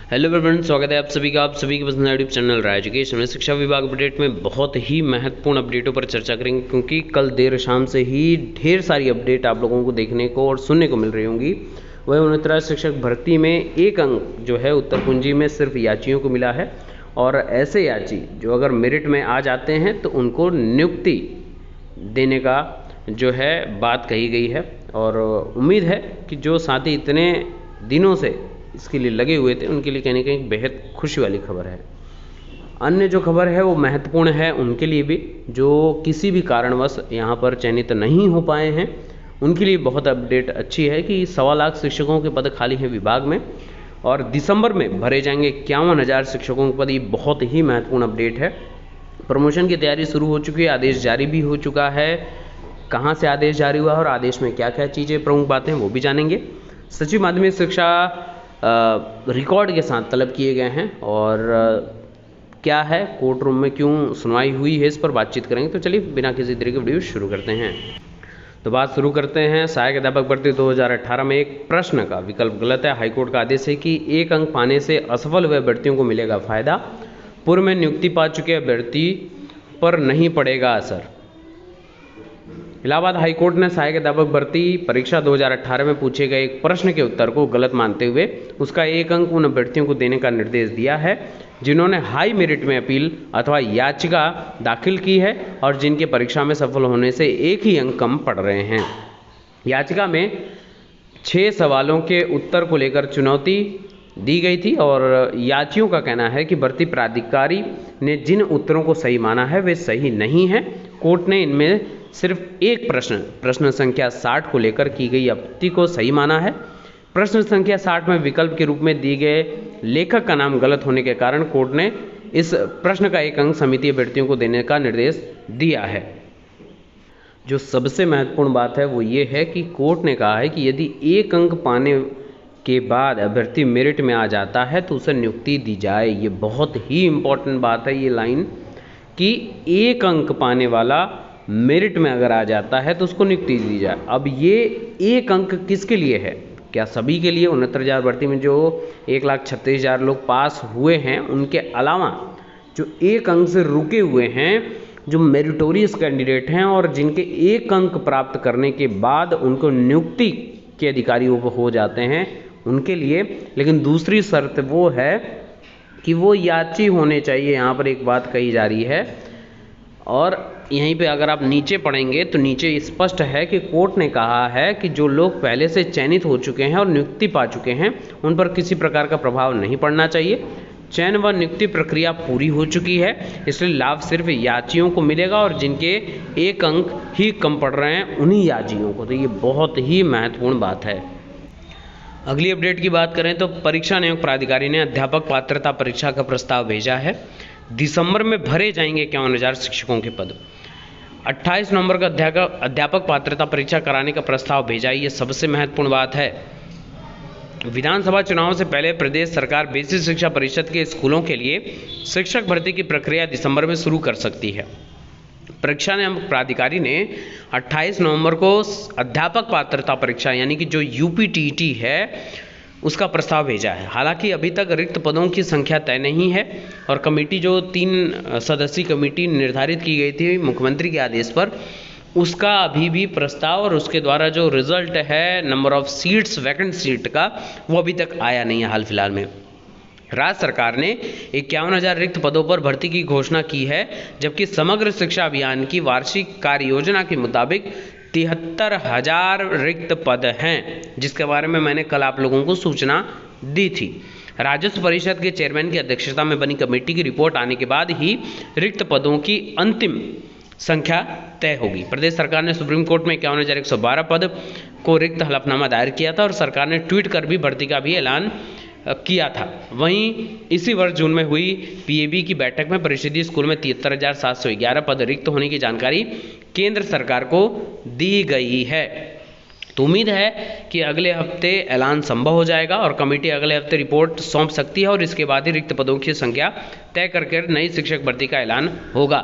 Hello friends, स्वागत है आप सभी का पसंद यूट्यूब चैनल राय एजुकेशन में। शिक्षा विभाग अपडेट में बहुत ही महत्वपूर्ण अपडेटों पर चर्चा करेंगे, क्योंकि कल देर शाम से ही ढेर सारी अपडेट आप लोगों को देखने को और सुनने को मिल रही होंगी। वह उन्नतराज शिक्षक भर्ती में एक अंक जो है उत्तर कुंजी में सिर्फ याचियों को मिला है, और ऐसे याची जो अगर मेरिट में आ जाते हैं तो उनको नियुक्ति देने का जो है बात कही गई है। और उम्मीद है कि जो साथी इतने दिनों से इसके लिए लगे हुए थे उनके लिए कहीं ना कहीं बेहद खुशी वाली खबर है। अन्य जो खबर है वो महत्वपूर्ण है उनके लिए भी, जो किसी भी कारणवश यहाँ पर चयनित नहीं हो पाए हैं उनके लिए बहुत अपडेट अच्छी है कि 1.25 लाख शिक्षकों के पद खाली हैं विभाग में, और दिसंबर में भरे जाएंगे 51,000 शिक्षकों के पद। ये बहुत ही महत्वपूर्ण अपडेट है। प्रमोशन की तैयारी शुरू हो चुकी है, आदेश जारी भी हो चुका है। कहाँ से आदेश जारी हुआ है और आदेश में क्या क्या चीज़ें प्रमुख बातें वो भी जानेंगे। सचिव माध्यमिक शिक्षा रिकॉर्ड के साथ तलब किए गए हैं, और क्या है कोर्ट रूम में क्यों सुनवाई हुई है इस पर बातचीत करेंगे। तो चलिए बिना किसी तरह की वीडियो शुरू करते हैं। तो बात शुरू करते हैं। सहायक अध्यापक भर्ती 2018 में एक प्रश्न का विकल्प गलत है। हाईकोर्ट का आदेश है कि 1 अंक पाने से असफल हुए अभ्यर्थियों को मिलेगा फायदा, पूर्व में नियुक्ति पा चुके अभ्यर्थी पर नहीं पड़ेगा असर। इलाहाबाद हाईकोर्ट ने सहायक अध्यापक भर्ती परीक्षा 2018 में पूछे गए एक प्रश्न के उत्तर को गलत मानते हुए उसका 1 अंक उन अभ्यर्थियों को देने का निर्देश दिया है जिन्होंने हाई मेरिट में अपील अथवा याचिका दाखिल की है और जिनके परीक्षा में सफल होने से 1 ही अंक कम पड़ रहे हैं। याचिका में 6 सवालों के उत्तर को लेकर चुनौती दी गई थी, और याचियों का कहना है कि भर्ती प्राधिकारी ने जिन उत्तरों को सही माना है वे सही नहीं है। कोर्ट ने इनमें सिर्फ एक प्रश्न संख्या 60 को लेकर की गई आपत्ति को सही माना है। प्रश्न संख्या 60 में विकल्प के रूप में दिए गए लेखक का नाम गलत होने के कारण कोर्ट ने इस प्रश्न का 1 अंक समिति अभ्यर्थियों को देने का निर्देश दिया है। जो सबसे महत्वपूर्ण बात है वो ये है कि कोर्ट ने कहा है कि यदि 1 अंक पाने के बाद अभ्यर्थी मेरिट में आ जाता है तो उसे नियुक्ति दी जाए। ये बहुत ही इंपॉर्टेंट बात है ये लाइन, कि 1 अंक पाने वाला मेरिट में अगर आ जाता है तो उसको नियुक्ति दी जाए। अब ये 1 अंक किसके लिए है? क्या सभी के लिए? 69,000 भर्ती में जो 1,36,000 लोग पास हुए हैं उनके अलावा जो 1 अंक से रुके हुए हैं, जो मेरिटोरियस कैंडिडेट हैं और जिनके 1 अंक प्राप्त करने के बाद उनको नियुक्ति के अधिकारी हो जाते हैं उनके लिए। लेकिन दूसरी शर्त वो है कि वो याची होने चाहिए। यहाँ पर एक बात कही जा रही है, और यहीं पे अगर आप नीचे पढ़ेंगे तो नीचे स्पष्ट है कि कोर्ट ने कहा है कि जो लोग पहले से चयनित हो चुके हैं और नियुक्ति पा चुके हैं उन पर किसी प्रकार का प्रभाव नहीं पड़ना चाहिए। चयन व नियुक्ति प्रक्रिया पूरी हो चुकी है, इसलिए लाभ सिर्फ याचियों को मिलेगा, और जिनके 1 अंक ही कम पड़ रहे हैं उन्हीं याचियों को। तो ये बहुत ही महत्वपूर्ण बात है। अगली अपडेट की बात करें तो परीक्षा नियोग प्राधिकारी ने अध्यापक पात्रता परीक्षा का प्रस्ताव भेजा है। दिसंबर में भरे जाएंगे 51,000 शिक्षकों के पद। 28 नवंबर का अध्यापक पात्रता परीक्षा कराने का प्रस्ताव भेजा। ये सबसे महत्वपूर्ण बात है। विधानसभा चुनाव से पहले प्रदेश सरकार बेसिक शिक्षा परिषद के स्कूलों के लिए शिक्षक भर्ती की प्रक्रिया दिसंबर में शुरू कर सकती है। परीक्षा नियामक प्राधिकारी ने 28 नवंबर को अध्यापक पात्रता परीक्षा यानी कि जो यूपीटीटी है उसका प्रस्ताव भेजा है। हालांकि अभी तक रिक्त पदों की संख्या तय नहीं है, और कमेटी जो 3 सदस्यीय कमेटी निर्धारित की गई थी मुख्यमंत्री के आदेश पर, उसका अभी भी प्रस्ताव और उसके द्वारा जो रिजल्ट है number of seats vacant seat का वो अभी तक आया नहीं है हाल फिलहाल में। राज्य सरकार ने 51,000 रिक्त पदों पर भर्ती की घोषणा की है, जबकि समग्र शिक्षा अभियान की वार्षिक कार्य योजना के मुताबिक 73,000 रिक्त पद हैं, जिसके बारे में मैंने कल आप लोगों को सूचना दी थी। राजस्व परिषद के चेयरमैन की अध्यक्षता में बनी कमेटी की रिपोर्ट आने के बाद ही रिक्त पदों की अंतिम संख्या तय होगी। प्रदेश सरकार ने सुप्रीम कोर्ट में 51,112 पद को रिक्त हलफनामा दायर किया था, और सरकार ने ट्वीट कर भी भर्ती का भी ऐलान किया था। वहीं इसी वर्ष जून में हुई पीएबी की बैठक में परिषदीय स्कूल में 73,711 पद रिक्त होने की जानकारी केंद्र सरकार को दी गई है। तो उम्मीद है कि अगले हफ्ते ऐलान संभव हो जाएगा, और कमेटी अगले हफ्ते रिपोर्ट सौंप सकती है, और इसके बाद ही रिक्त पदों की संख्या तय करके नई शिक्षक भर्ती का ऐलान होगा।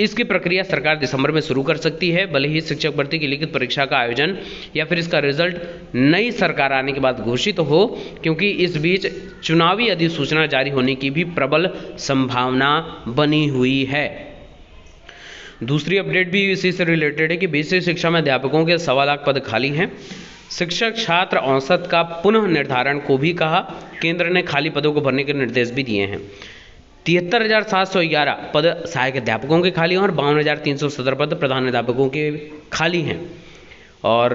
इसकी प्रक्रिया सरकार दिसंबर में शुरू कर सकती है। भले ही शिक्षक भर्ती की लिखित परीक्षा का आयोजन या फिर इसका रिजल्ट नई सरकार आने के बाद घोषित हो, क्योंकि इस बीच चुनावी अधिसूचना जारी होने की भी प्रबल संभावना बनी हुई है। दूसरी अपडेट भी इसी से रिलेटेड है कि बेसिक शिक्षा में अध्यापकों के 1.25 लाख पद खाली हैं। शिक्षक छात्र औसत का पुनः निर्धारण को भी कहा। केंद्र ने खाली पदों को भरने के निर्देश भी दिए हैं। 73,711 पद सहायक अध्यापकों के खाली हैं और 52,317 पद प्रधान अध्यापकों के खाली हैं। और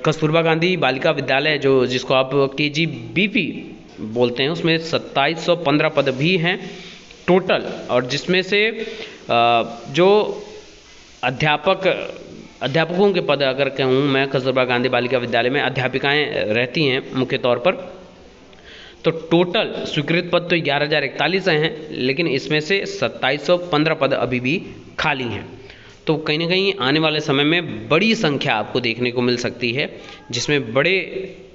कस्तूरबा गांधी बालिका विद्यालय जिसको आप KGBP बोलते हैं, उसमें 2715 पद भी हैं टोटल, और जिसमें से जो अध्यापकों के पद अगर कहूँ मैं, कस्तूरबा गांधी बालिका विद्यालय में अध्यापिकाएं रहती हैं मुख्य तौर पर, तो टोटल स्वीकृत पद तो 11,041 हैं, लेकिन इसमें से 2715 पद अभी भी खाली हैं। तो कहीं ना कहीं आने वाले समय में बड़ी संख्या आपको देखने को मिल सकती है, जिसमें बड़े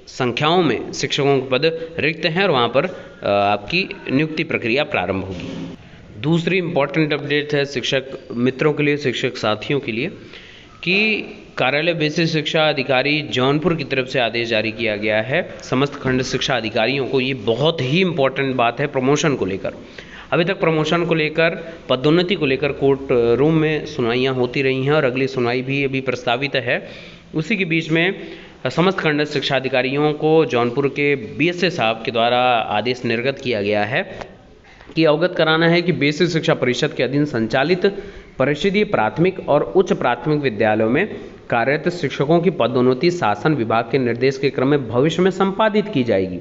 संख्याओं में शिक्षकों के पद रिक्त हैं और वहाँ पर आपकी नियुक्ति प्रक्रिया प्रारंभ होगी। दूसरी इम्पॉर्टेंट अपडेट है शिक्षक मित्रों के लिए, शिक्षक साथियों के लिए, कि कार्यालय बेसिक शिक्षा अधिकारी जौनपुर की तरफ से आदेश जारी किया गया है समस्त खंड शिक्षा अधिकारियों को। ये बहुत ही इम्पोर्टेंट बात है प्रमोशन को लेकर। अभी तक प्रमोशन को लेकर, पदोन्नति को लेकर कोर्ट रूम में सुनवाइयाँ होती रही हैं और अगली सुनवाई भी अभी प्रस्तावित है। उसी के बीच में समस्त खंड शिक्षा अधिकारियों को जौनपुर के BSA साहब के द्वारा आदेश निर्गत किया गया है कि अवगत कराना है कि बेसिक शिक्षा परिषद के अधीन संचालित परिषदीय प्राथमिक और उच्च प्राथमिक विद्यालयों में कार्यरत शिक्षकों की पदोन्नति शासन विभाग के निर्देश के क्रम में भविष्य में संपादित की जाएगी।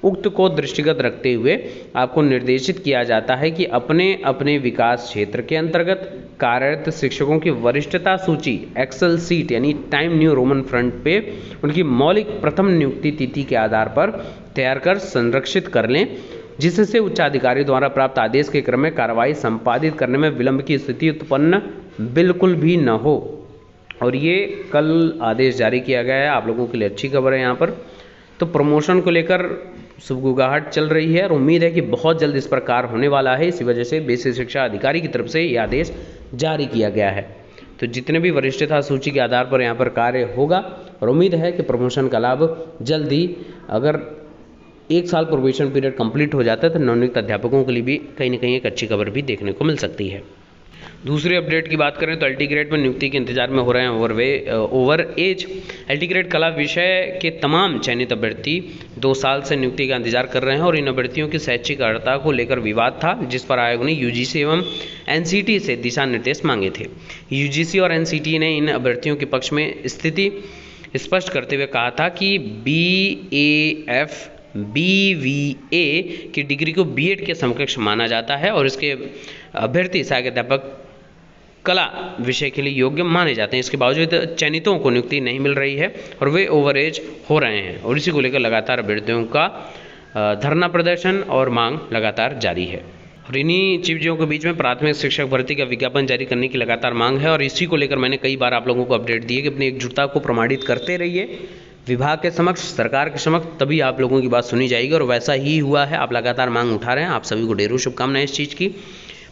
उक्त को दृष्टिगत रखते हुए आपको निर्देशित किया जाता है कि अपने अपने विकास क्षेत्र के अंतर्गत कार्यरत शिक्षकों की वरिष्ठता सूची एक्सेल सीट यानी टाइम न्यू रोमन फ्रंट पे उनकी मौलिक प्रथम नियुक्ति तिथि के आधार पर तैयार कर संरक्षित कर लें, जिससे उच्चाधिकारी द्वारा प्राप्त आदेश के क्रम में कार्रवाई संपादित करने में विलंब की स्थिति उत्पन्न बिल्कुल भी न हो। और ये कल आदेश जारी किया गया है। आप लोगों के लिए अच्छी खबर है यहाँ पर। तो प्रमोशन को लेकर सुगबुगाहट चल रही है और उम्मीद है कि बहुत जल्द इस पर कार्य होने वाला है। इसी वजह से बेसिक शिक्षा अधिकारी की तरफ से ये आदेश जारी किया गया है। तो जितने भी वरिष्ठता सूची के आधार पर यहाँ पर कार्य होगा और उम्मीद है कि प्रमोशन का लाभ जल्दी, अगर 1 साल प्रोबेशन पीरियड कंप्लीट हो जाता है तो नवनियुक्त अध्यापकों के लिए भी कहीं ना कहीं एक अच्छी खबर भी देखने को मिल सकती है। दूसरी अपडेट की बात करें तो LT ग्रेड में नियुक्ति के इंतजार में हो रहे हैं ओवर एज। LT ग्रेड कला विषय के तमाम चयनित अभ्यर्थी 2 साल से नियुक्ति का इंतजार कर रहे हैं और इन अभ्यर्थियों की शैक्षिक अर्हता को लेकर विवाद था, जिस पर आयोग ने UGC एवं NCT से दिशा निर्देश मांगे थे। UGC और NCT ने इन अभ्यर्थियों के पक्ष में स्थिति स्पष्ट करते हुए कहा था कि BAF BVA की डिग्री को BEd के समकक्ष माना जाता है और इसके अभ्यर्थी सहायक अध्यापक कला विषय के लिए योग्य माने जाते हैं। इसके बावजूद चयनितों को नियुक्ति नहीं मिल रही है और वे ओवर एज हो रहे हैं और इसी को लेकर लगातार अभ्यर्थियों का धरना प्रदर्शन और मांग लगातार जारी है। और इन्हीं चीज़ों के बीच में प्राथमिक शिक्षक भर्ती का विज्ञापन जारी करने की लगातार मांग है और इसी को लेकर मैंने कई बार आप लोगों को अपडेट दी है कि अपनी एकजुटता को प्रमाणित करते रहिए विभाग के समक्ष, सरकार के समक्ष, तभी आप लोगों की बात सुनी जाएगी और वैसा ही हुआ है। आप लगातार मांग उठा रहे हैं। आप सभी को ढेरों शुभकामनाएं इस चीज़ की।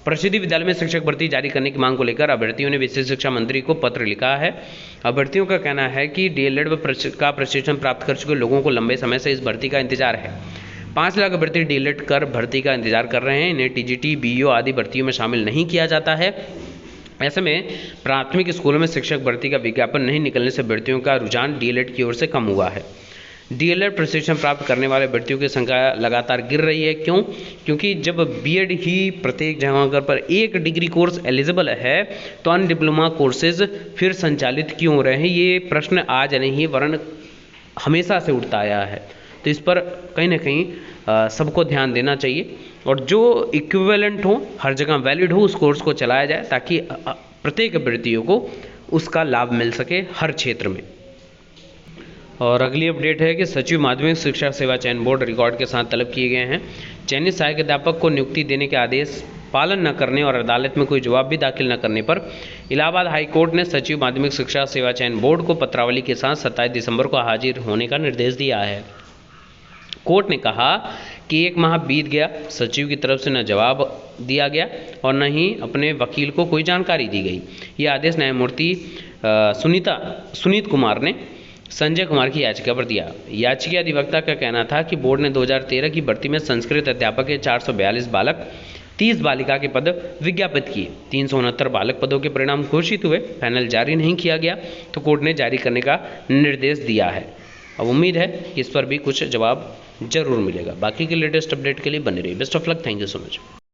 परिषदीय विद्यालय में शिक्षक भर्ती जारी करने की मांग को लेकर अभ्यर्थियों ने बेसिक शिक्षा मंत्री को पत्र लिखा है। अभ्यर्थियों का कहना है कि DLED का प्रशिक्षण प्राप्त कर चुके लोगों को लंबे समय से इस भर्ती का इंतजार है। 5 लाख अभ्यर्थी DLED कर भर्ती का इंतजार कर रहे हैं। इन्हें TGT BEO आदि भर्तियों में शामिल नहीं किया जाता है। ऐसे में प्राथमिक स्कूलों में शिक्षक भर्ती का विज्ञापन नहीं निकलने से अभ्यर्थियों का रुझान DLED की ओर से कम हुआ है। DLED प्रशिक्षण प्राप्त करने वाले अभ्यर्थियों की संख्या लगातार गिर रही है। क्यों? क्योंकि जब BEd ही प्रत्येक जगह पर एक डिग्री कोर्स एलिजिबल है तो अन्य डिप्लोमा कोर्सेज फिर संचालित क्यों हो रहे हैं? ये प्रश्न आज नहीं वरन हमेशा से उठता आया है। तो इस पर कहीं ना कहीं सबको ध्यान देना चाहिए और जो इक्विवेलेंट हो, हर जगह वैलिड हो, उस कोर्स को चलाया जाए ताकि प्रत्येक अभ्यर्थियों को उसका लाभ मिल सके हर क्षेत्र में। और अगली अपडेट है कि सचिव माध्यमिक शिक्षा सेवा चयन बोर्ड रिकॉर्ड के साथ तलब किए गए हैं। चयनित सहायक अध्यापक को नियुक्ति देने के आदेश पालन न करने और अदालत में कोई जवाब भी दाखिल न करने पर इलाहाबाद हाई कोर्ट ने सचिव माध्यमिक शिक्षा सेवा चयन बोर्ड को पत्रावली के साथ 27 दिसंबर को हाजिर होने का निर्देश दिया है। कोर्ट ने कहा कि 1 माह बीत गया, सचिव की तरफ से न जवाब दिया गया और न ही अपने वकील को कोई जानकारी दी गई। यह आदेश न्यायमूर्ति सुनीत कुमार ने संजय कुमार की याचिका पर दिया। याचिका अधिवक्ता का कहना था कि बोर्ड ने 2013 की भर्ती में संस्कृत अध्यापक के 442 बालक 30 बालिका के पद विज्ञापित किए। 369 बालक पदों के परिणाम घोषित हुए, पैनल जारी नहीं किया गया तो कोर्ट ने जारी करने का निर्देश दिया है। अब उम्मीद है कि इस पर भी कुछ जवाब जरूर मिलेगा। बाकी के लेटेस्ट अपडेट के लिए बने रहिए। Best of luck, thank you so much.